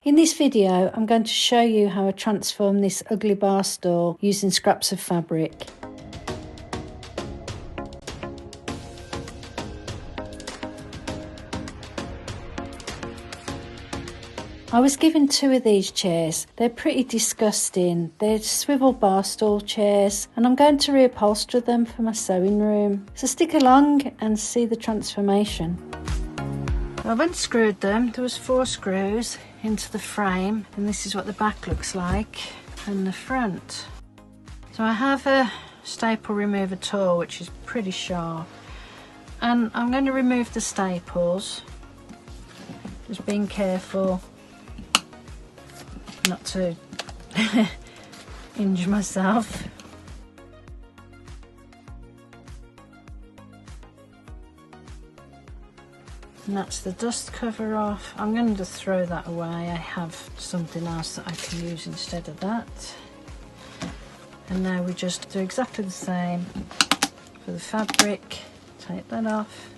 In this video, I'm going to show you how I transform this ugly bar stool using scraps of fabric. I was given 2 of these chairs. They're pretty disgusting. They're swivel bar stool chairs, and I'm going to reupholster them for my sewing room. So stick along and see the transformation. I've unscrewed them. There was 4 screws into the frame, and this is what the back looks like and the front. So I have a staple remover tool which is pretty sharp, and I'm going to remove the staples, just being careful not to injure myself. And that's the dust cover off. I'm going to throw that away. I have something else that I can use instead of that. And now we just do exactly the same for the fabric. Take that off.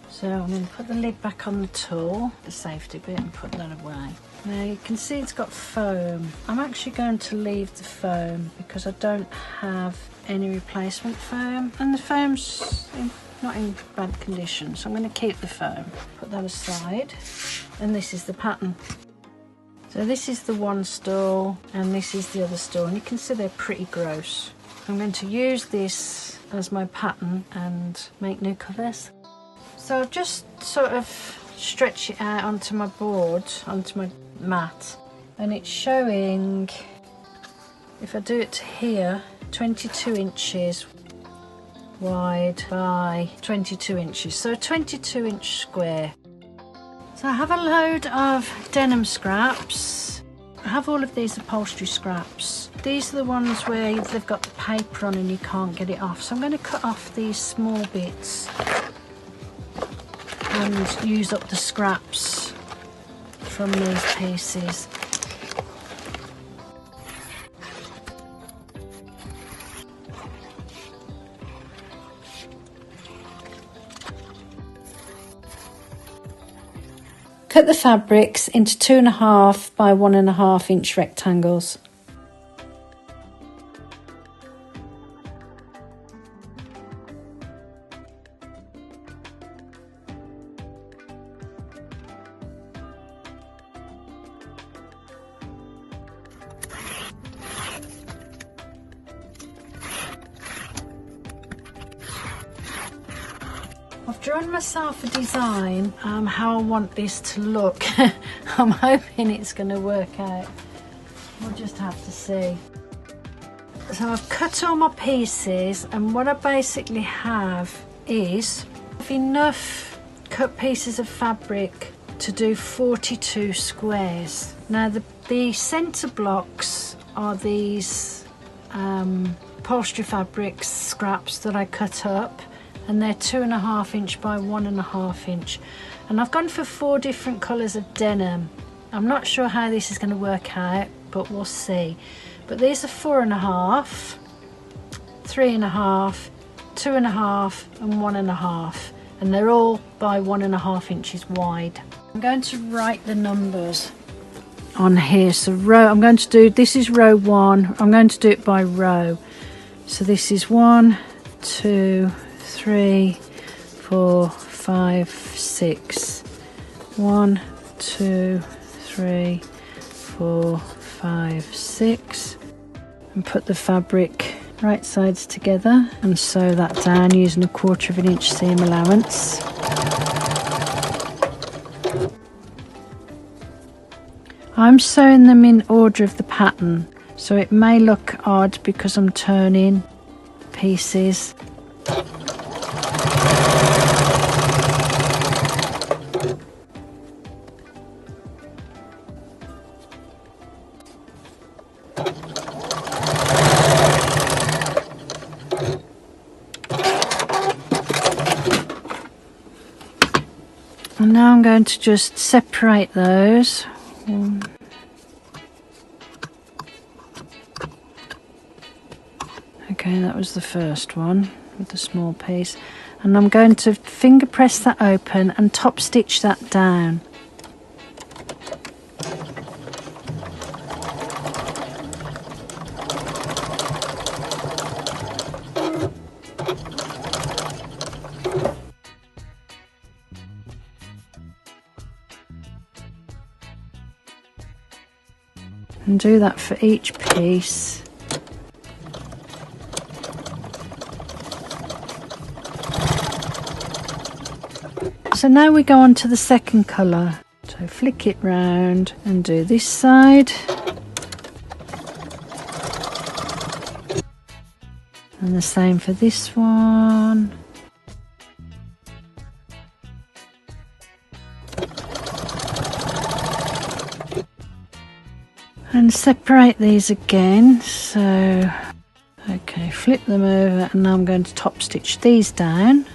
So I'm going to put the lid back on the tool, the safety bit, and put that away. Now you can see it's got foam. I'm actually going to leave the foam because I don't have any replacement foam, and the foam's not in bad condition, so I'm going to keep the foam. Put that aside, and this is the pattern. So this is the one stool and this is the other stool, and you can see they're pretty gross. I'm going to use this as my pattern and make new colours. So I've just sort of stretched it out onto my board, onto my mat, and it's showing, if I do it to here, 22 inches wide by 22 inches, so a 22-inch square. So I have a load of denim scraps. I have all of these upholstery scraps. These are the ones where they've got the paper on and you can't get it off, so I'm going to cut off these small bits and use up the scraps from these pieces. Cut the fabrics into 2.5 by 1.5 inch rectangles. I've drawn myself a design how I want this to look. I'm hoping it's going to work out. We'll just have to see. So I've cut all my pieces, and what I basically have is enough cut pieces of fabric to do 42 squares. Now the centre blocks are these upholstery fabrics scraps that I cut up, and they're 2.5 inch by 1.5 inch, and I've gone for 4 different colours of denim. I'm not sure how this is going to work out, but we'll see. But these are 4.5, 3.5, 2.5 and 1.5, and they're all by 1.5 inches wide. I'm going to write the numbers on here. So row, I'm going to do, this is row 1, I'm going to do it by row. So this is 1, 2, 3, 4, 5, 6. 1, 2, 3, 4, 5, 6. And put the fabric right sides together and sew that down using a 1/4 inch seam allowance. I'm sewing them in order of the pattern, so it may look odd because I'm turning pieces. And now I'm going to just separate those. Okay, that was the first one. with the small piece, and I'm going to finger press that open and top stitch that down. And do that for each piece. So now we go on to the second colour. So flick it round and do this side. And the same for this one. And separate these again. So, okay, flip them over, and now I'm going to top stitch these down.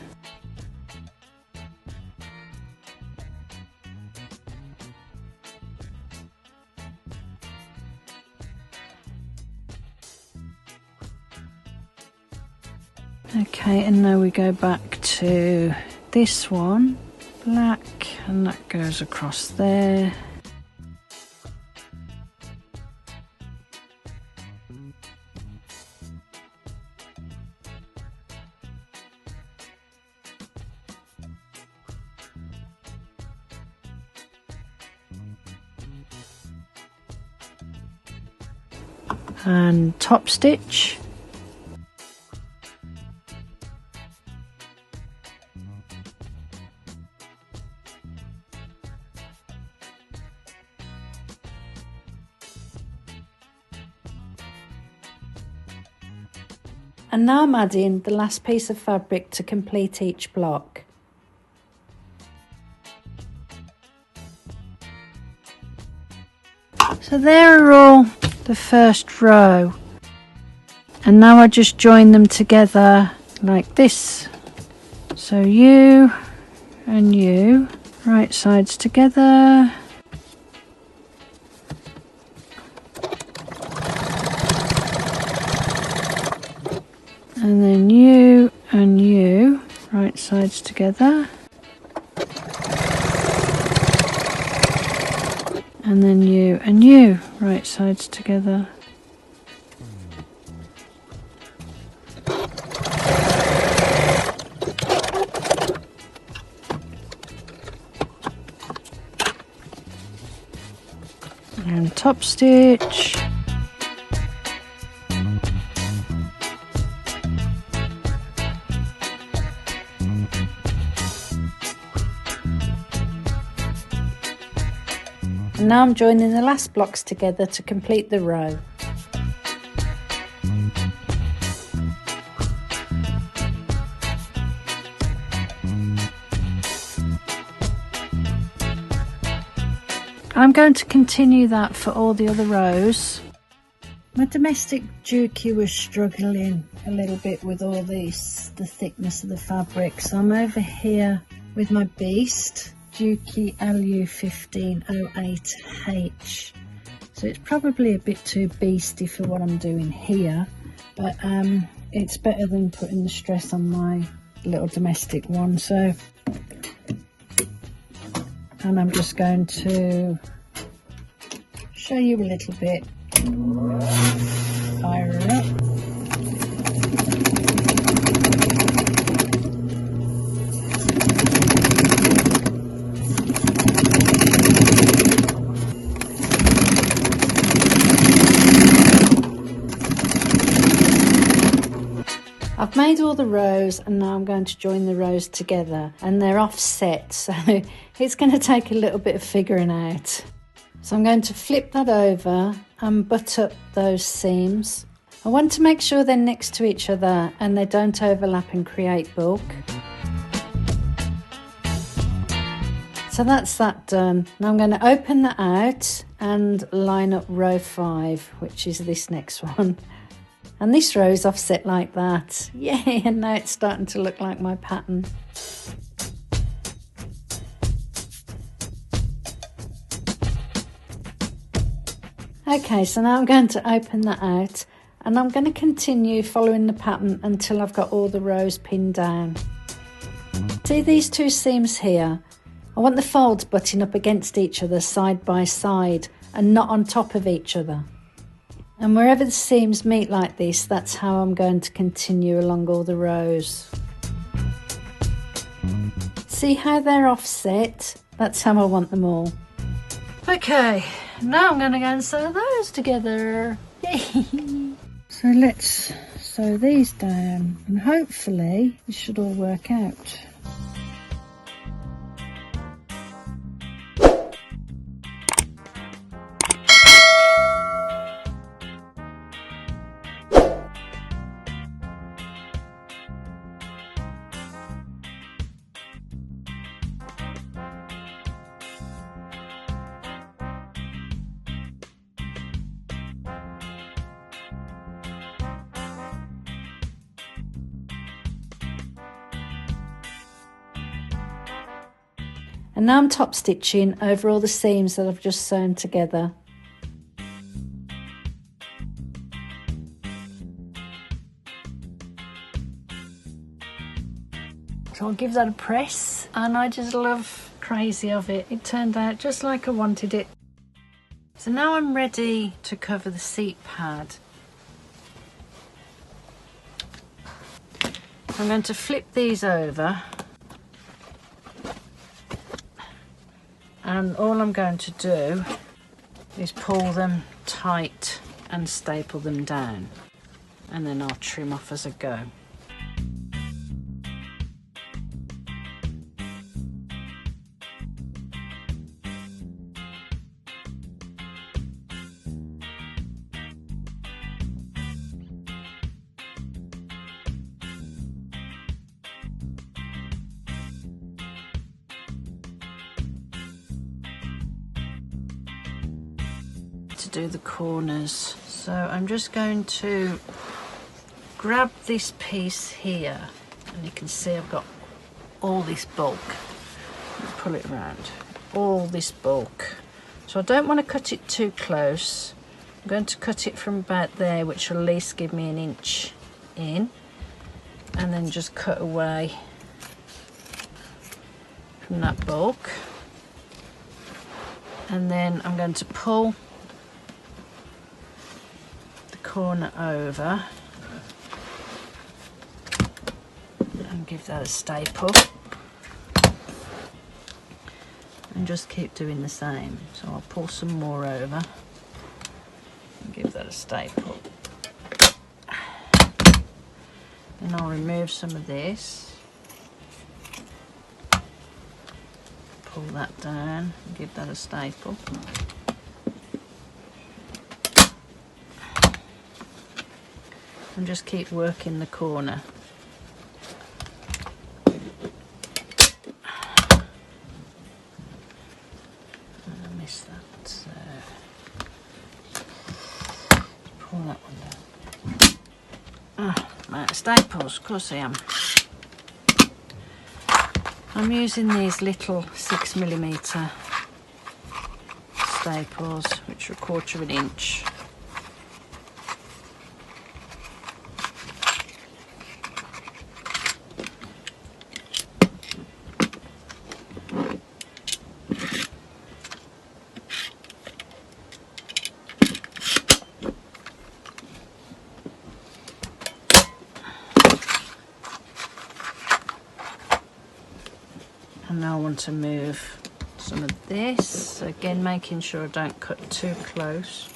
Okay, and now we go back to this one, black, and that goes across there. And top stitch. And now I'm adding the last piece of fabric to complete each block. So there are all the first row, and now I just join them together like this. So you and you, right sides together. And then you and you, right sides together. And then you and you, right sides together. And top stitch. And now I'm joining the last blocks together to complete the row. I'm going to continue that for all the other rows. My domestic Juki was struggling a little bit with all this, the thickness of the fabric, so I'm over here with my beast. Juki LU1508H. So it's probably a bit too beasty for what I'm doing here, but it's better than putting the stress on my little domestic one. So, and I'm just going to show you a little bit. Fire her up. I've made all the rows, and now I'm going to join the rows together, and they're offset, so it's going to take a little bit of figuring out. So I'm going to flip that over and butt up those seams. I want to make sure they're next to each other and they don't overlap and create bulk. So that's that done. Now I'm going to open that out and line up row 5, which is this next one. And this row is offset like that. Yay, and now it's starting to look like my pattern. Okay, so now I'm going to open that out and I'm going to continue following the pattern until I've got all the rows pinned down. See these two seams here? I want the folds butting up against each other side by side and not on top of each other. And wherever the seams meet like this, that's how I'm going to continue along all the rows. See how they're offset? That's how I want them all. Okay, now I'm going to go and sew those together. Yay! So let's sew these down and hopefully this should all work out. And now I'm top stitching over all the seams that I've just sewn together. So I'll give that a press, and I just love crazy of it. It turned out just like I wanted it. So now I'm ready to cover the seat pad. I'm going to flip these over. And all I'm going to do is pull them tight and staple them down, and then I'll trim off as I go. To do the corners, so I'm just going to grab this piece here, and you can see I've got all this bulk. Pull it around, all this bulk. So I don't want to cut it too close. I'm going to cut it from about there, which will at least give me an inch in, and then just cut away from that bulk. And then I'm going to pull corner over and give that a staple, and just keep doing the same. So I'll pull some more over and give that a staple, and I'll remove some of this, pull that down and give that a staple. And just keep working the corner. I missed that, so pull that one down. Right, staples, of course I am. I'm using these little 6mm staples, which are 1/4 of an inch. And now I want to move some of this, so again making sure I don't cut too close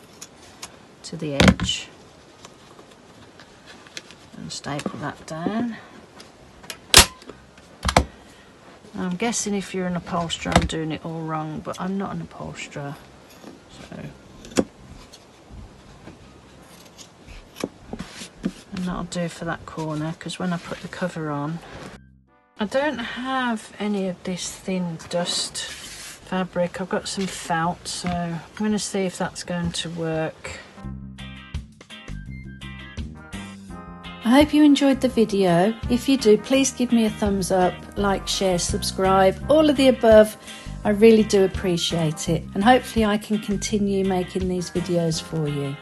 to the edge, and staple that down. I'm guessing if you're an upholsterer I'm doing it all wrong, but I'm not an upholsterer, so. And that'll do for that corner, because when I put the cover on, I don't have any of this thin dust fabric. I've got some felt, so I'm going to see if that's going to work. I hope you enjoyed the video. If you do, please give me a thumbs up, like, share, subscribe, all of the above. I really do appreciate it, and hopefully I can continue making these videos for you.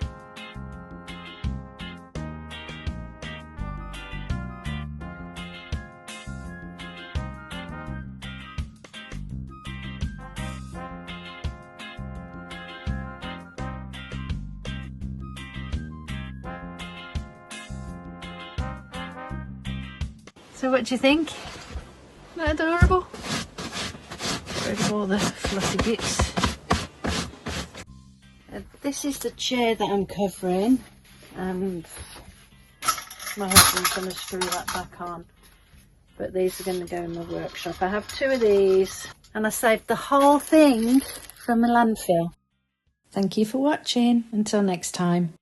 So what do you think? Isn't that adorable? Get rid of all the fluffy bits. This is the chair that I'm covering, and my husband's going to screw that back on. But these are going to go in my workshop. I have 2 of these, and I saved the whole thing from a landfill. Thank you for watching. Until next time.